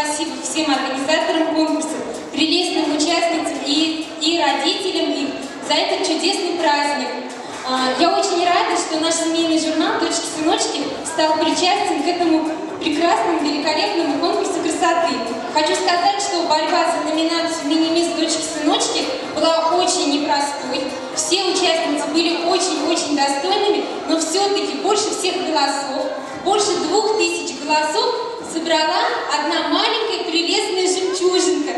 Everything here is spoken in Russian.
спасибо всем организаторам конкурса, прелестным участницам и родителям их за этот чудесный праздник. Я очень рада, что наш семейный журнал «Дочки-сыночки» стал причастен к этому прекрасному, великолепному конкурсу красоты. Хочу сказать, что борьба за номинацию «Мини-мисс Дочки-сыночки» была очень непростой. Все участницы были очень-очень достойными, но все-таки больше всех голосов, больше 2000 голосов собрала одна маленькая прелестная жемчужинка.